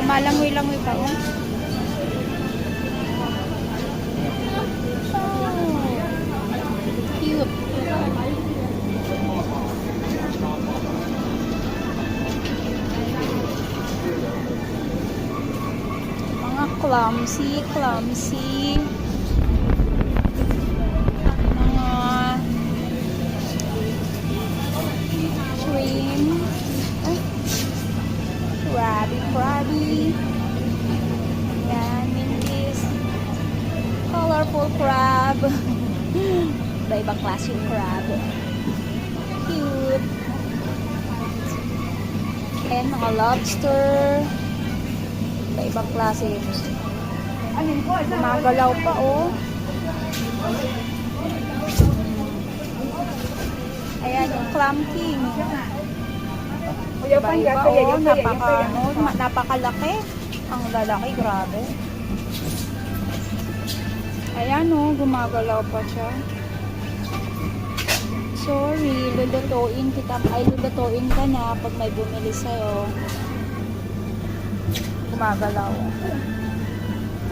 Lumalangoy-langoy pa mo. Cute. Mga clumsy. Mga shrimp. Ay. Crabby. Yan, Mindy's colorful crab. Iba-ibang klaseng crab. Cute. And mga lobster. Iba-ibang klase. Gumagalaw pa, oh. Ayan, yung clam king. Iba-iba, oh. Napakalaki. Ang lalaki, grabe. Ayan, oh. Gumagalaw pa siya. Sorry, lulutuin ka na pag may bumili sa'yo. Gumagalaw.